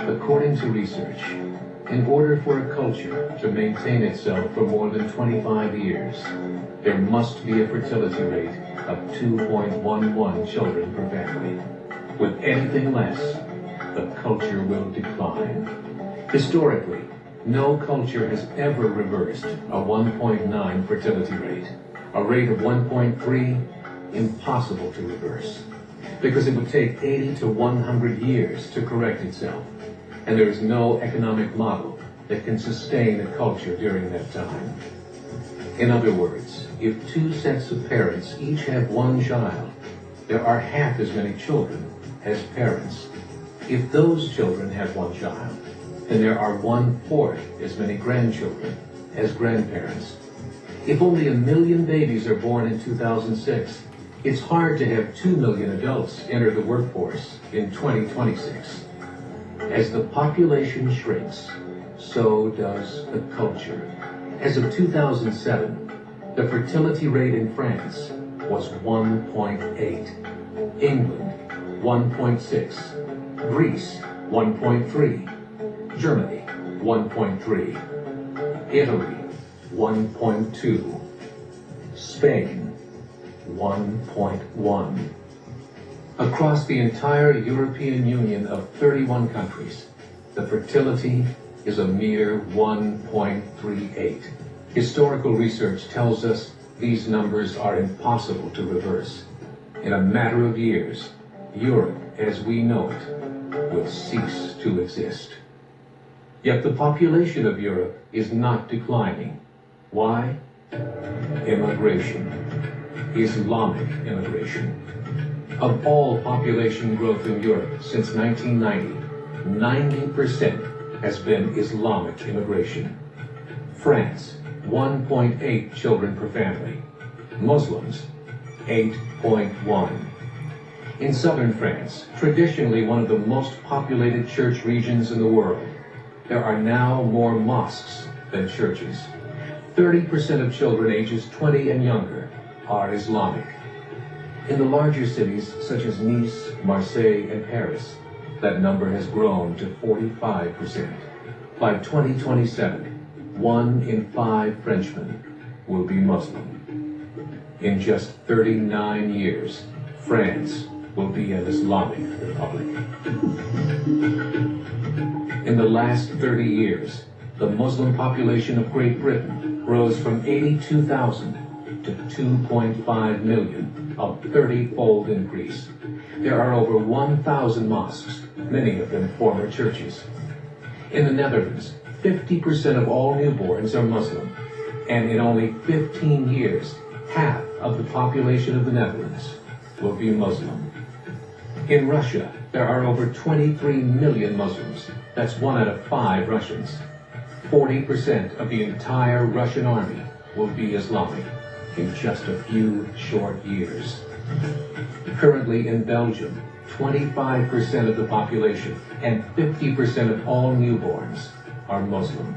According to research, in order for a culture to maintain itself for more than 25 years, there must be a fertility rate of 2.11 children per family. With anything less, the culture will decline. Historically, no culture has ever reversed a 1.9 fertility rate. A rate of 1.3, impossible to reverse, because it would take 80 to 100 years to correct itself, and there is no economic model that can sustain a culture during that time. In other words, if two sets of parents each have one child, there are half as many children as parents. If those children have one child, then there are 1/4 as many grandchildren as grandparents. If only 1 million babies are born in 2006, it's hard to have 2 million adults enter the workforce in 2026. As the population shrinks, so does the culture. As of 2007, the fertility rate in France was 1.8, England 1.6, Greece 1.3, Germany 1.3, Italy 1.2, Spain 1.1. Across the entire European Union of 31 countries, the fertility is a mere 1.38. Historical research tells us these numbers are impossible to reverse. In a matter of years, Europe as we know it will cease to exist. Yet the population of Europe is not declining. Why? Immigration. Islamic immigration. Of all population growth in Europe since 1990, 90% has been Islamic immigration. France, 1.8 children per family. Muslims, 8.1. In southern France, traditionally one of the most populated church regions in the world, there are now more mosques than churches. 30% of children ages 20 and younger are Islamic. In the larger cities such as Nice, Marseille, and Paris, that number has grown to 45%. By 2027, 1 in 5 Frenchmen will be Muslim. In just 39 years, France will be an Islamic republic. In the last 30 years, the Muslim population of Great Britain rose from 82,000 to 2.5 million, a 30-fold increase. There are over 1,000 mosques, many of them former churches. In the Netherlands, 50% of all newborns are Muslim, and in only 15 years, half of the population of the Netherlands will be Muslim. In Russia, there are over 23 million Muslims. That's 1 out of 5 Russians. 40% of the entire Russian army will be Islamic in just a few short years. Currently in Belgium, 25% of the population and 50% of all newborns are Muslim.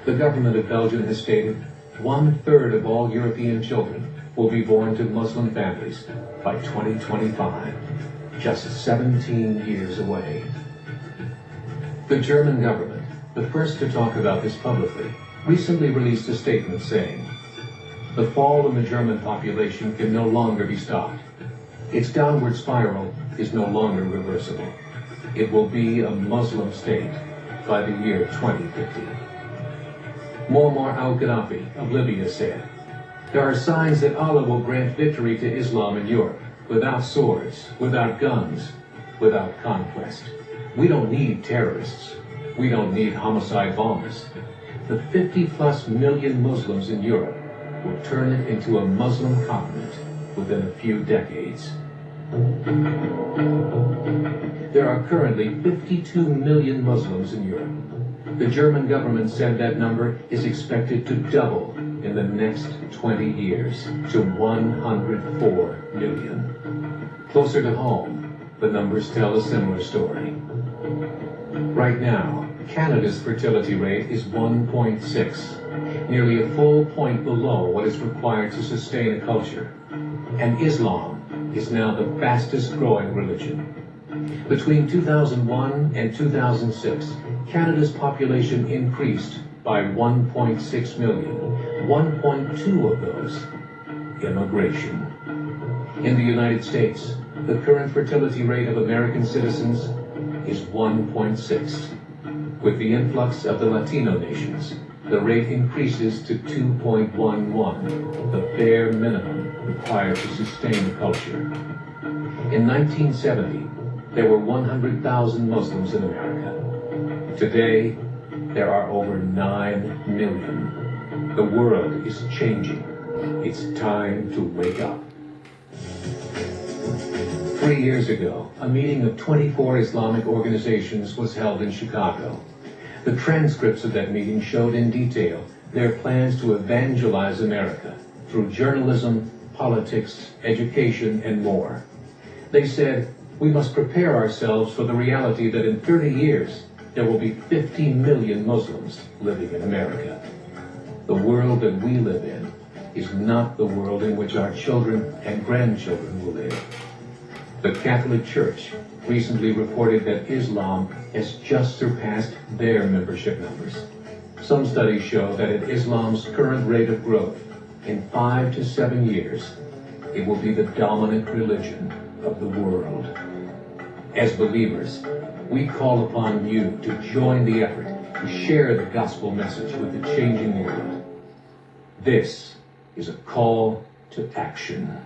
The government of Belgium has stated 1/3 of all European children will be born to Muslim families by 2025, just 17 years away. The German government, the first to talk about this publicly, recently released a statement saying, "The fall in the German population can no longer be stopped. Its downward spiral is no longer reversible. It will be a Muslim state by the year 2050. Muammar al-Gaddafi of Libya said, "There are signs that Allah will grant victory to Islam in Europe, without swords, without guns, without conquest. We don't need terrorists. We don't need homicide bombers. The 50+ million Muslims in Europe will turn it into a Muslim continent within a few decades. There are currently 52 million Muslims in Europe. The German government said that number is expected to double in the next 20 years to 104 million. Closer to home, the numbers tell a similar story. Right now, Canada's fertility rate is 1.6, nearly a full point below what is required to sustain a culture. And Islam is now the fastest growing religion. Between 2001 and 2006, Canada's population increased by 1.6 million, 1.2 of those immigration. In the United States, the current fertility rate of American citizens is 1.6. With the influx of the Latino nations, the rate increases to 2.11, the bare minimum required to sustain the culture. In 1970, there were 100,000 Muslims in America. Today, there are over 9 million. The world is changing. It's time to wake up. 3 years ago, a meeting of 24 Islamic organizations was held in Chicago. The transcripts of that meeting showed in detail their plans to evangelize America through journalism, politics, education, and more. They said, we must prepare ourselves for the reality that in 30 years, there will be 50 million Muslims living in America. The world that we live in is not the world in which our children and grandchildren will live. The Catholic Church recently reported that Islam has just surpassed their membership numbers. Some studies show that at Islam's current rate of growth, in 5 to 7 years, it will be the dominant religion of the world. As believers, we call upon you to join the effort to share the gospel message with the changing world. This is a call to action.